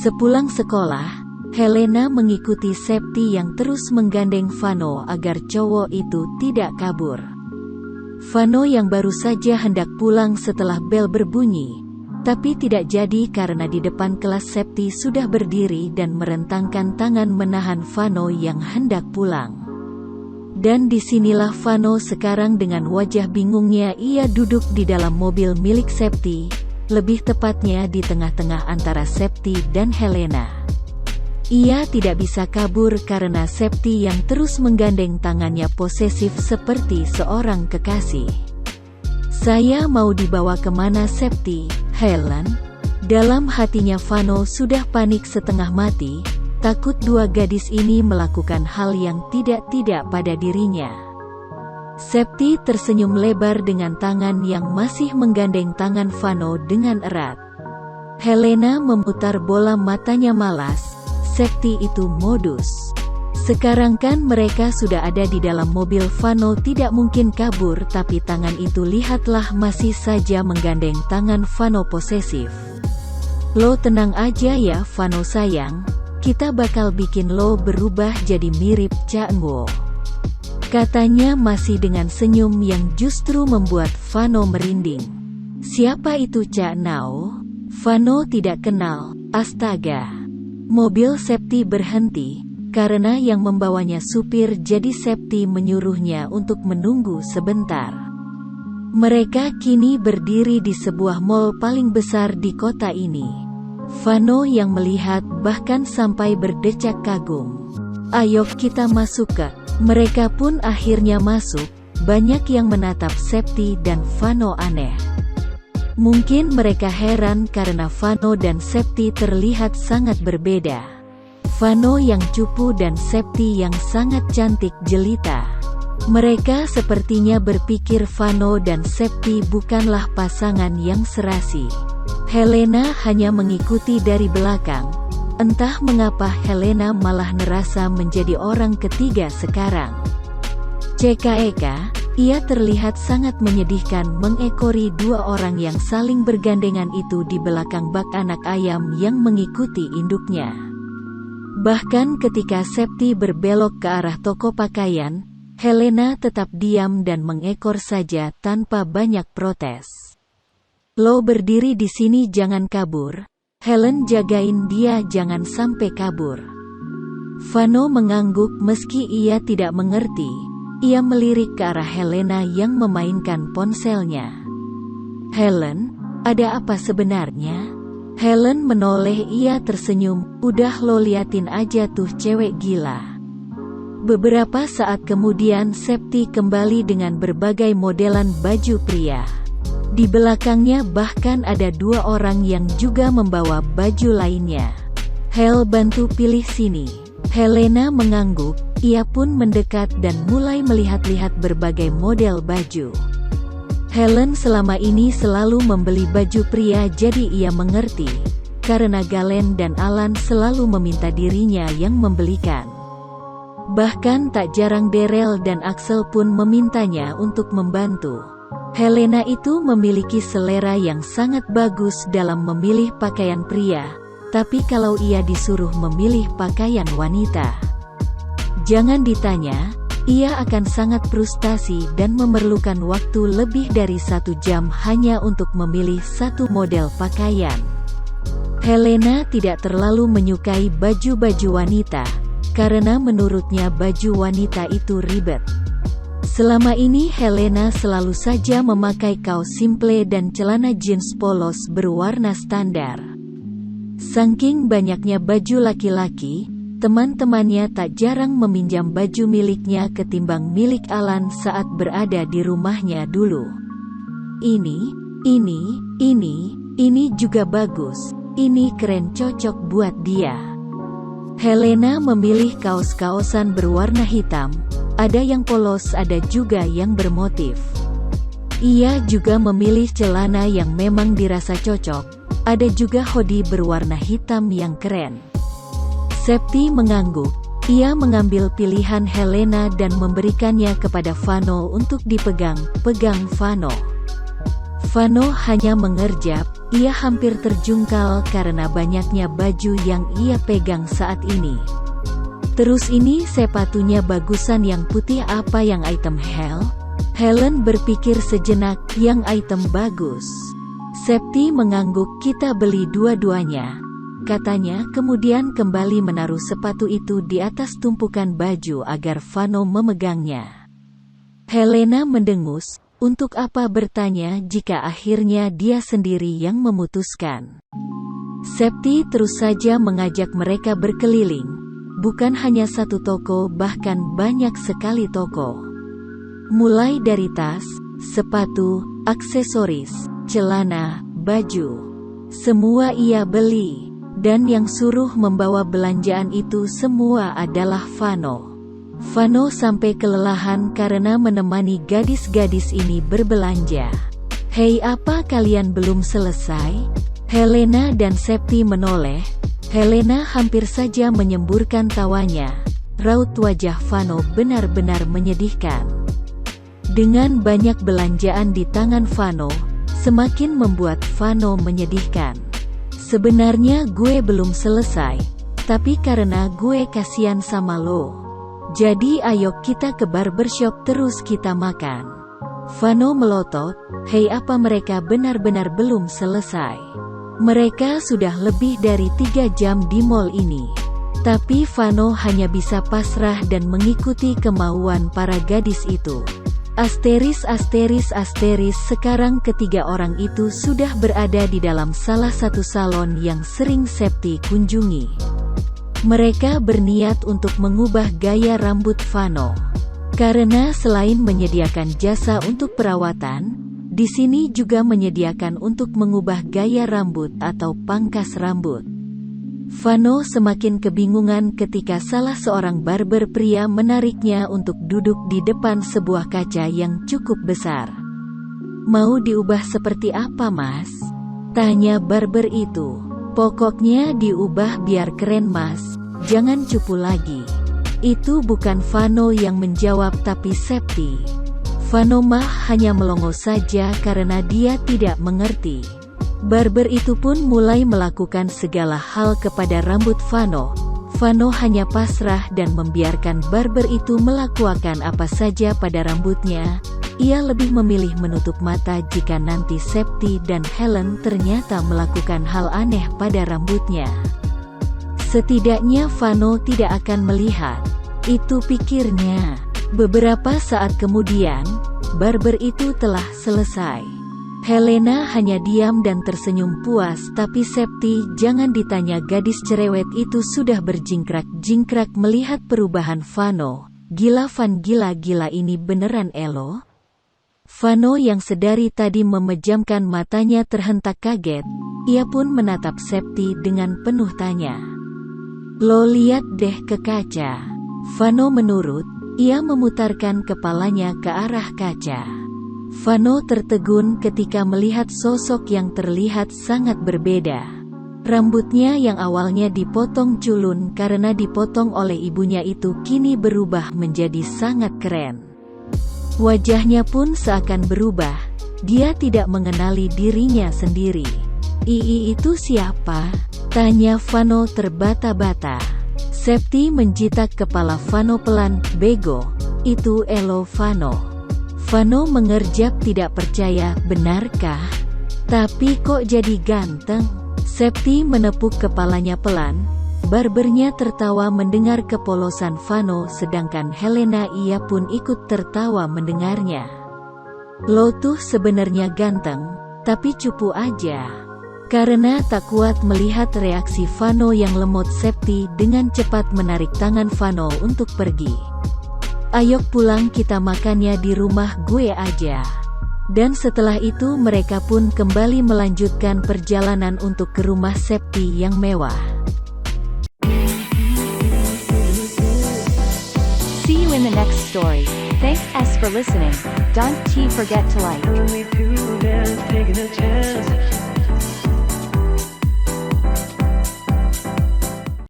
Sepulang sekolah, Helena mengikuti Septi yang terus menggandeng Vano agar cowok itu tidak kabur. Vano yang baru saja hendak pulang setelah bel berbunyi, tapi tidak jadi karena di depan kelas Septi sudah berdiri dan merentangkan tangan menahan Vano yang hendak pulang. Dan disinilah Vano sekarang dengan wajah bingungnya ia duduk di dalam mobil milik Septi, lebih tepatnya di tengah-tengah antara Septi dan Helena. Ia tidak bisa kabur karena Septi yang terus menggandeng tangannya posesif seperti seorang kekasih. "Saya mau dibawa kemana Septi, Helen?" Dalam hatinya Vano sudah panik setengah mati, takut dua gadis ini melakukan hal yang tidak-tidak pada dirinya. Septi tersenyum lebar dengan tangan yang masih menggandeng tangan Vano dengan erat. Helena memutar bola matanya malas. Septi itu modus. Sekarang kan mereka sudah ada di dalam mobil, Vano tidak mungkin kabur, tapi tangan itu lihatlah masih saja menggandeng tangan Vano posesif. "Lo tenang aja ya Vano sayang, kita bakal bikin lo berubah jadi mirip Cak Ngo," katanya masih dengan senyum yang justru membuat Vano merinding. "Siapa itu Cak Ngo?" Vano tidak kenal. Astaga. Mobil Septi berhenti, karena yang membawanya supir, jadi Septi menyuruhnya untuk menunggu sebentar. Mereka kini berdiri di sebuah mall paling besar di kota ini. Vano yang melihat bahkan sampai berdecak kagum. "Ayo kita masuk ke." Mereka pun akhirnya masuk, banyak yang menatap Septi dan Vano aneh. Mungkin mereka heran karena Vano dan Septi terlihat sangat berbeda. Vano yang cupu dan Septi yang sangat cantik jelita. Mereka sepertinya berpikir Vano dan Septi bukanlah pasangan yang serasi. Helena hanya mengikuti dari belakang. Entah mengapa Helena malah merasa menjadi orang ketiga sekarang. CKEK. Ia terlihat sangat menyedihkan mengekori dua orang yang saling bergandengan itu di belakang bak anak ayam yang mengikuti induknya. Bahkan ketika Septi berbelok ke arah toko pakaian, Helena tetap diam dan mengekor saja tanpa banyak protes. "Lo berdiri di sini jangan kabur. Helen jagain dia jangan sampai kabur." Vano mengangguk meski ia tidak mengerti. Ia melirik ke arah Helena yang memainkan ponselnya. "Helen, ada apa sebenarnya?" Helen menoleh, ia tersenyum. "Udah lo liatin aja tuh cewek gila." Beberapa saat kemudian Septi kembali dengan berbagai modelan baju pria. Di belakangnya bahkan ada dua orang yang juga membawa baju lainnya. "Hel, bantu pilih sini." Helena mengangguk. Ia pun mendekat dan mulai melihat-lihat berbagai model baju. Helen selama ini selalu membeli baju pria, jadi ia mengerti, karena Galen dan Alan selalu meminta dirinya yang membelikan. Bahkan tak jarang Daryl dan Axel pun memintanya untuk membantu. Helena itu memiliki selera yang sangat bagus dalam memilih pakaian pria, tapi kalau ia disuruh memilih pakaian wanita, jangan ditanya, ia akan sangat frustasi dan memerlukan waktu lebih dari 1 jam hanya untuk memilih satu model pakaian. Helena tidak terlalu menyukai baju-baju wanita, karena menurutnya baju wanita itu ribet. Selama ini Helena selalu saja memakai kaos simple dan celana jeans polos berwarna standar. Saking banyaknya baju laki-laki, teman-temannya tak jarang meminjam baju miliknya ketimbang milik Alan saat berada di rumahnya dulu. Ini juga bagus. Ini keren, cocok buat dia." Helena memilih kaos-kaosan berwarna hitam, ada yang polos ada juga yang bermotif. Ia juga memilih celana yang memang dirasa cocok, ada juga hoodie berwarna hitam yang keren. Septi mengangguk. Ia mengambil pilihan Helena dan memberikannya kepada Vano untuk dipegang. "Pegang Vano." Vano hanya mengerjap, Ia hampir terjungkal karena banyaknya baju yang ia pegang saat ini. Terus ini sepatunya bagusan yang putih apa yang item Helen berpikir sejenak, yang item bagus. Septi mengangguk, kita beli dua-duanya, katanya kemudian kembali menaruh sepatu itu di atas tumpukan baju agar Vano memegangnya. Helena mendengus, untuk apa bertanya jika akhirnya dia sendiri yang memutuskan. Septi terus saja mengajak mereka berkeliling, bukan hanya satu toko bahkan banyak sekali toko. Mulai dari tas, sepatu, aksesoris, celana, baju. Semua ia beli, dan yang suruh membawa belanjaan itu semua adalah Vano. Vano sampai kelelahan karena menemani gadis-gadis ini berbelanja. Hei, apa kalian belum selesai? Helena dan Septi menoleh. Helena hampir saja menyemburkan tawanya. Raut wajah Vano benar-benar menyedihkan. Dengan banyak belanjaan di tangan Vano, semakin membuat Vano menyedihkan. Sebenarnya gue belum selesai, tapi karena gue kasihan sama lo, jadi ayo kita ke barbershop terus kita makan. Vano melotot, hei, apa mereka benar-benar belum selesai? Mereka sudah lebih dari 3 jam di mall ini. Tapi Vano hanya bisa pasrah dan mengikuti kemauan para gadis itu. Asteris, sekarang ketiga orang itu sudah berada di dalam salah satu salon yang sering Septi kunjungi. Mereka berniat untuk mengubah gaya rambut Vano. Karena selain menyediakan jasa untuk perawatan, di sini juga menyediakan untuk mengubah gaya rambut atau pangkas rambut. Vano semakin kebingungan ketika salah seorang barber pria menariknya untuk duduk di depan sebuah kaca yang cukup besar. Mau diubah seperti apa, Mas? Tanya barber itu. Pokoknya diubah biar keren, Mas. Jangan cupu lagi. Itu bukan Vano yang menjawab tapi Septi. Vano mah hanya melongo saja karena dia tidak mengerti. Barber itu pun mulai melakukan segala hal kepada rambut Vano. Vano hanya pasrah dan membiarkan barber itu melakukan apa saja pada rambutnya. Ia lebih memilih menutup mata jika nanti Septi dan Helen ternyata melakukan hal aneh pada rambutnya. Setidaknya Vano tidak akan melihat. Itu pikirnya. Beberapa saat kemudian, barber itu telah selesai. Helena hanya diam dan tersenyum puas, tapi Septi, jangan ditanya, gadis cerewet itu sudah berjingkrak-jingkrak melihat perubahan Vano. Gila Van, gila ini beneran elo? Vano yang sedari tadi memejamkan matanya terhentak kaget. Ia pun menatap Septi dengan penuh tanya. Lo lihat deh ke kaca. Vano menurut, ia memutarkan kepalanya ke arah kaca. Vano tertegun ketika melihat sosok yang terlihat sangat berbeda. Rambutnya yang awalnya dipotong culun karena dipotong oleh ibunya itu kini berubah menjadi sangat keren. Wajahnya pun seakan berubah. Dia tidak mengenali dirinya sendiri. Itu siapa? Tanya Vano terbata-bata. Septi menjitak kepala Vano pelan, bego. Itu elo Vano. Vano mengerjap tidak percaya, benarkah? Tapi kok jadi ganteng? Septi menepuk kepalanya pelan. Barbernya tertawa mendengar kepolosan Vano, sedangkan Helena ia pun ikut tertawa mendengarnya. Lo tuh sebenarnya ganteng, tapi cupu aja. Karena tak kuat melihat reaksi Vano yang lemot, Septi dengan cepat menarik tangan Vano untuk pergi. Ayo pulang, kita makannya di rumah gue aja. Dan setelah itu mereka pun kembali melanjutkan perjalanan untuk ke rumah Septi yang mewah. See you in the next story. Thanks for listening. Don't forget to like.